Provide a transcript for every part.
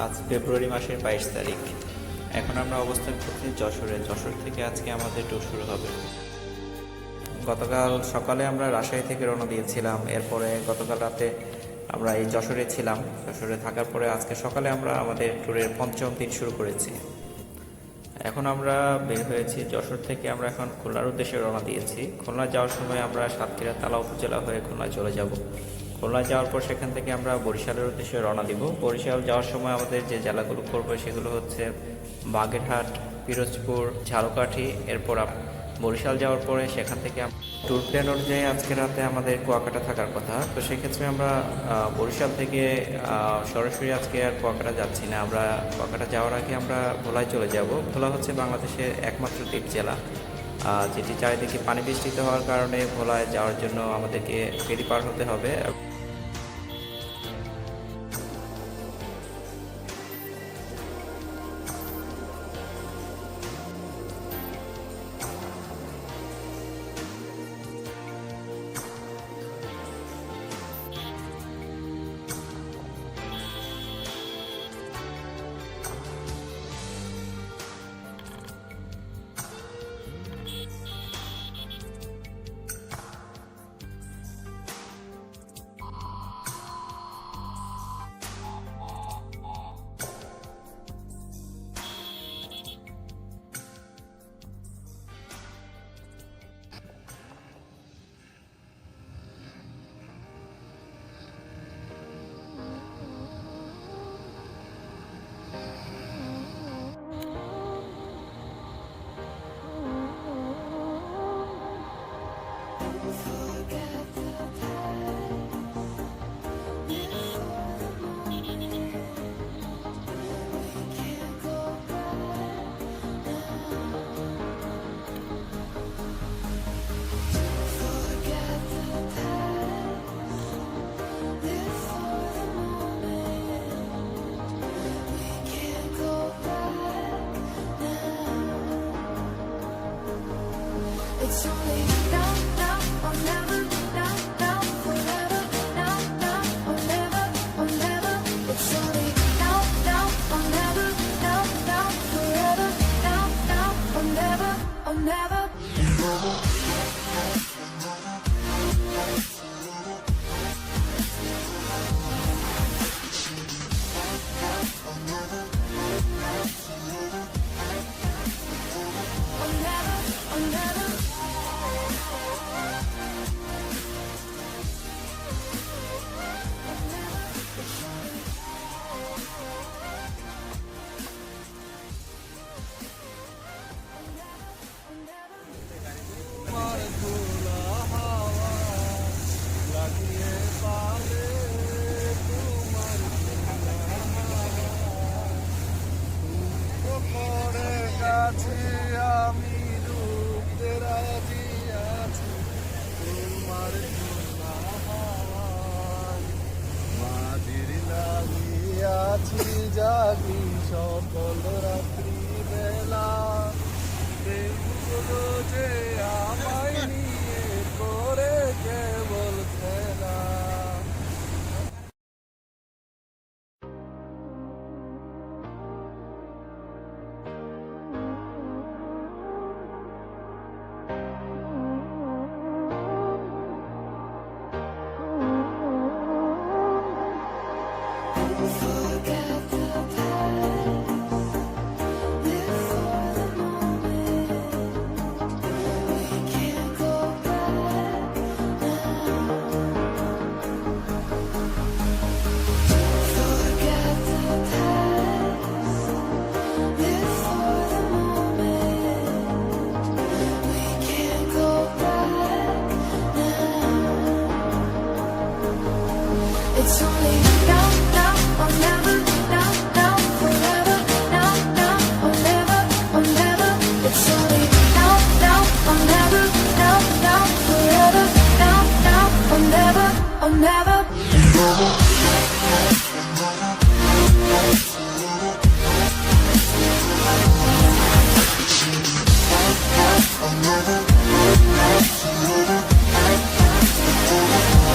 আজ ফেব্রুয়ারি মাসের 22 তারিখ। এখন আমরা অবস্থান করছি যশোরে। যশোর থেকে আজকে আমাদের ট্যুর শুরু হবে। গতকাল সকালে আমরা রাজশাহী থেকে রওনা দিয়েছিলাম। এরপরে গতকাল রাতে আমরা এই যশোরে ছিলাম। যশোরে থাকার পরে আজকে সকালে আমরা আমাদের ট্যুরের পঞ্চম দিন শুরু করেছি। এখন আমরা বের হয়েছি যশোর থেকে। আমরা এখন খুলনার উদ্দেশ্যে রওনা দিয়েছি। খুলনা যাওয়ার সময় আমরা সাতক্ষীরা তালা উপজেলা হয়ে খুলনায় চলে যাব। খুলনা যাওয়ার পর সেখান থেকে আমরা বরিশালের উদ্দেশ্যে রওনা দিব। বরিশাল যাওয়ার সময় আমাদের যে জেলাগুলো করবো সেগুলো হচ্ছে বাগেরহাট, পিরোজপুর, ঝালকাঠি। এরপর বরিশাল যাওয়ার পরে সেখান থেকে ট্যুর প্ল্যান অনুযায়ী আজকে রাতে আমাদের কুয়াকাটা থাকার কথা। তো সেক্ষেত্রে আমরা বরিশাল থেকে সরাসরি আজকে আর কুয়াকাটা যাচ্ছি না। আমরা কুয়াকাটা যাওয়ার আগে আমরা ভোলায় চলে যাব। ভোলা হচ্ছে বাংলাদেশের একমাত্র দ্বীপ জেলা, যেটি চারিদিকে পানি বৃষ্টিত হওয়ার কারণে ভোলায় যাওয়ার জন্য আমাদেরকে ফেরি পার হতে হবে। It's only now, now or never, now, now, forever, now, now or never, or never. It's only now, now or never, now, now, forever, now, now or never, or never. জাগি সকল রাত্রি বেলা, প্রেমগুলো যে আমায় নিয়ে করে কেবল খেলা। It's only now, now or never, now, now, forever, now, now or never, or never. It's only now, now or never, now, now, forever, now, now or never, or never.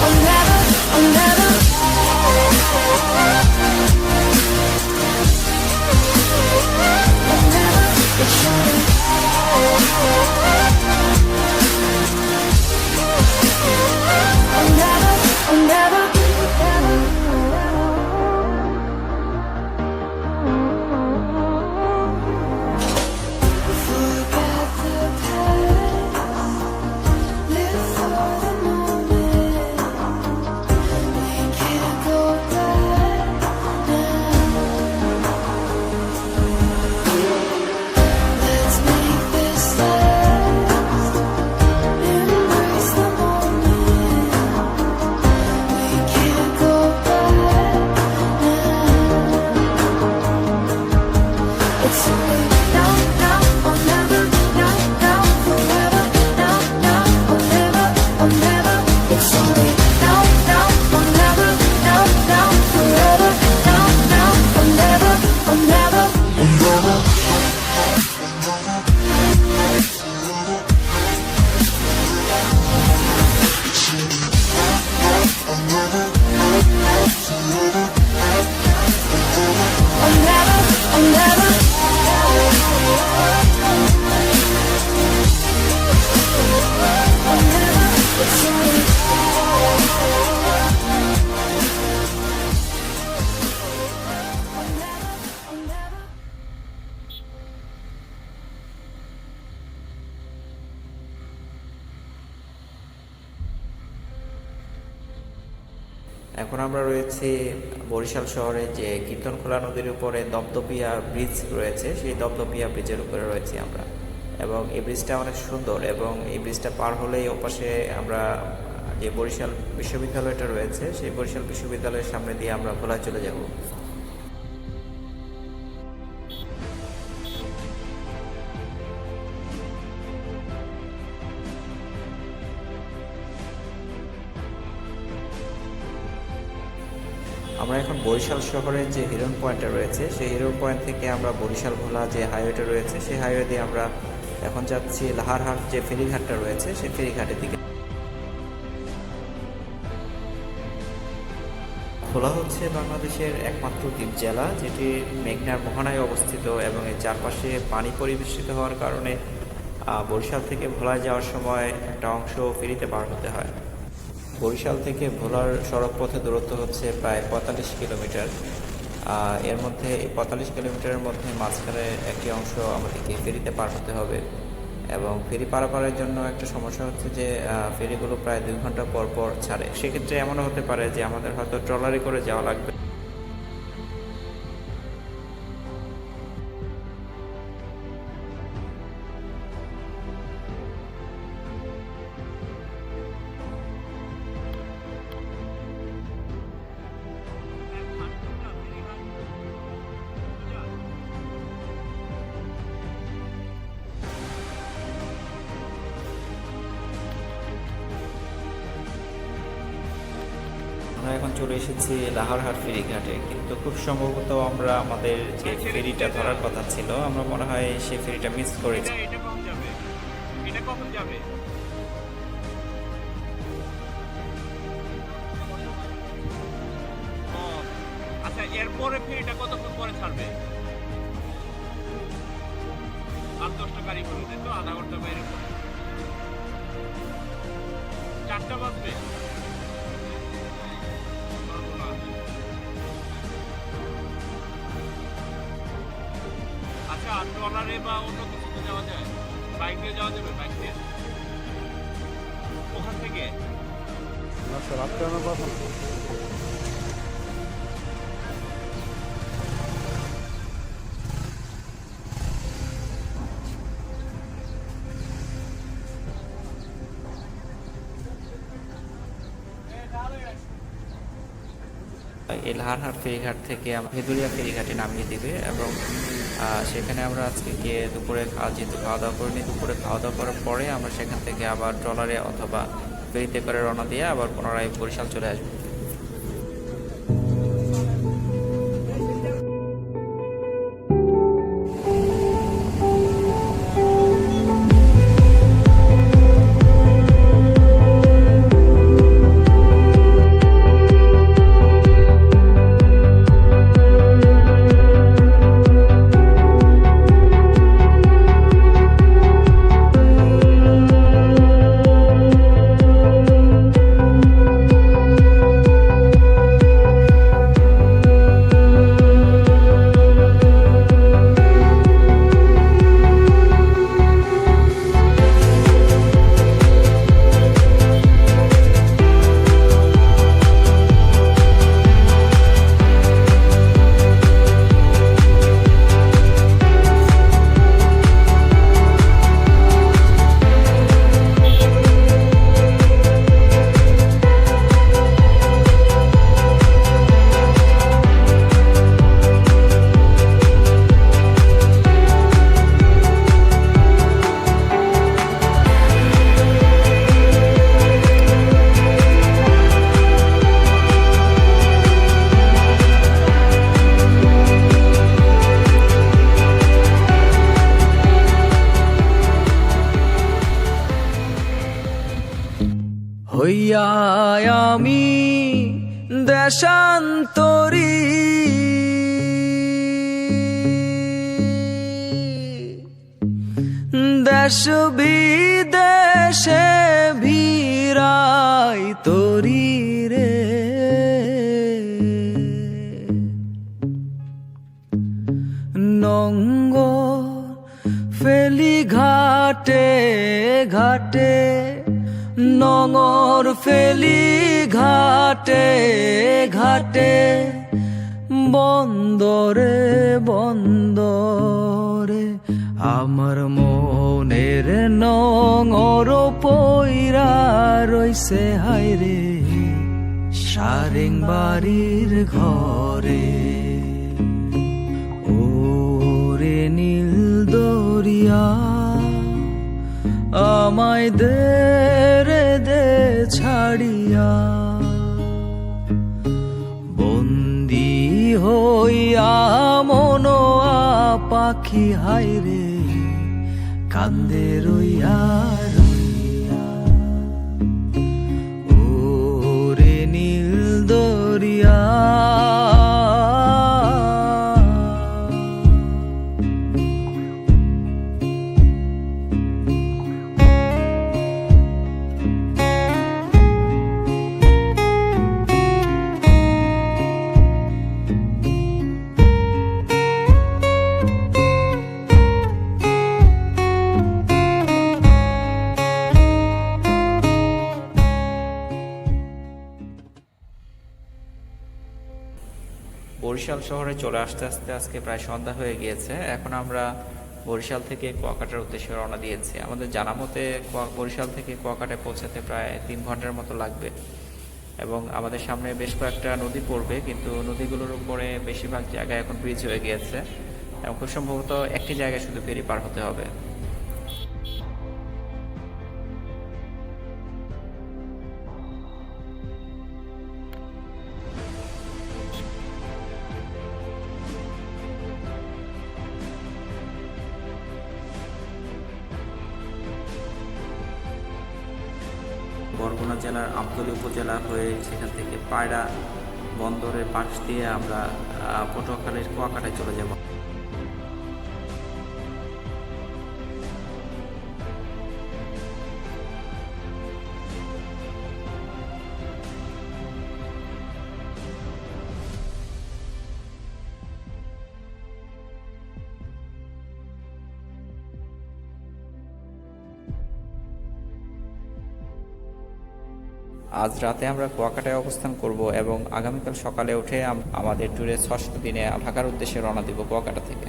Or never, or never. এখন আমরা রয়েছি বরিশাল শহরে যে কীর্তনখোলা নদীর উপরে Dapdapia bridge রয়েছে, সেই দপদপিয়া ব্রিজের উপরে রয়েছি আমরা। এবং এই ব্রিজটা অনেক সুন্দর, এবং এই ব্রিজটা পার হলেই ওপাশে আমরা যে বরিশাল বিশ্ববিদ্যালয়টা রয়েছে, সেই বরিশাল বিশ্ববিদ্যালয়ের সামনে দিয়ে আমরা ভোলায় চলে যাব। আমরা এখন বরিশাল শহরের যে হিরন পয়েন্টটা রয়েছে, সেই হিরন পয়েন্ট থেকে আমরা বরিশাল ভোলা যে হাইওয়েটা রয়েছে, সেই হাইওয়ে দিয়ে আমরা এখন যাচ্ছি লাহারহাট যে ফেরিঘাটটা রয়েছে, সেই ফেরিঘাটের দিকে। ভোলা হচ্ছে বাংলাদেশের একমাত্র দ্বীপ জেলা, যেটি মেঘনার মোহনায় অবস্থিত, এবং এর চারপাশে পানি পরিবেষ্টিত হওয়ার কারণে বরিশাল থেকে ভোলায় যাওয়ার সময় একটা অংশ ফেরিতে পার হতে হয়। বরিশাল থেকে ভোলার সড়ক পথে দূরত্ব হচ্ছে প্রায় 45 কিলোমিটার। এর মধ্যে এই 45 কিলোমিটারের মধ্যে মাঝখানে একটি অংশ আমাদেরকে ফেরিতে পার হতে হবে, এবং ফেরি পারাপারের জন্য একটা সমস্যা হচ্ছে যে ফেরিগুলো প্রায় 2 ঘন্টা পর পর ছাড়ে। সেক্ষেত্রে এমনও হতে পারে যে আমাদের হয়তো ট্রলারে করে যাওয়া লাগবে। আমরা এখন চলে এসেছি লাহারহাট ফেরিঘাটে, কিন্তু খুব সম্ভবত আমরা আমাদের যে ফেরিটা ধরার কথা ছিল, আমরা মনে হয় সেই ফেরিটা মিস করেছি। এটা কখন যাবে? এটা কখন যাবে? ও, আচ্ছা, এরপরে ফেরিটা কতক্ষণ পরে ছাড়বে? 8-10টা গাড়ি করবে, তাই তো? আধা ঘন্টা বাইরে 4টা বাজবে। আচ্ছা, ট্রলারে বা অন্য কিছুতে যাওয়া যায়? বাইক দিয়ে যাওয়া যাবে? বাইক দিয়ে ওখান থেকে? এই লাহারহাট ফেরিঘাট থেকে ভেদুরিয়া ফেরিঘাটে নামিয়ে দিবে, এবং সেখানে আমরা আজকে গিয়ে দুপুরে যেহেতু খাওয়া দাওয়া করিনি, দুপুরে খাওয়া দাওয়া করার পরে আমরা সেখান থেকে আবার ট্রলারে অথবা ফেরিতে করে রওনা দিয়ে আবার পুনরায় বরিশাল চলে আসবো। হইয়া আমি দেশান্তরী দেশ বিদেশে ভিড়াই তরি রে নঙ্গ ফেলি ঘাটে ঘাটে নঙর ফেলি ঘাটে ঘাটে, বন্দরে বন্দরে, আমার মনের নঙর পইরা রইছে হায়রে সারেং বাড়ির ঘরে। ওরে নীল দরিয়া আমায় দে রে দে ছাড়িয়া, বন্দি হইয়া মনোয়া পাখি হায়রে কান্দে রইয়া রইয়া। ওরে নীল দরিয়া বরিশাল শহরে চলে আসতে আসতে আজকে প্রায় সন্ধ্যা হয়ে গিয়েছে। এখন আমরা বরিশাল থেকে কুয়াকাটার উদ্দেশ্যে রওনা দিয়েছি। আমাদের জানা মতে বরিশাল থেকে কুয়াকাটায় পৌঁছাতে প্রায় 3 ঘন্টার মতো লাগবে এবং আমাদের সামনে বেশ কয়েকটা নদী পড়বে, কিন্তু নদীগুলোর উপরে বেশিরভাগ জায়গায় এখন ব্রিজ হয়ে গিয়েছে এবং খুব সম্ভবত একটি জায়গায় শুধু ফেরি পার হতে হবে। বরগুনা জেলার আমতলী উপজেলা হয়ে সেখান থেকে পায়রা বন্দরের পাশ দিয়ে আমরা পটুয়াখালীর কুয়াকাটায় চলে যাব। আজ রাতে আমরা কুয়াকাটায় অবস্থান করব এবং আগামীকাল সকালে উঠে আমাদের ট্যুরের 6ষ্ঠ দিনে ঢাকার উদ্দেশ্যে রওনা দিব কুয়াকাটা থেকে।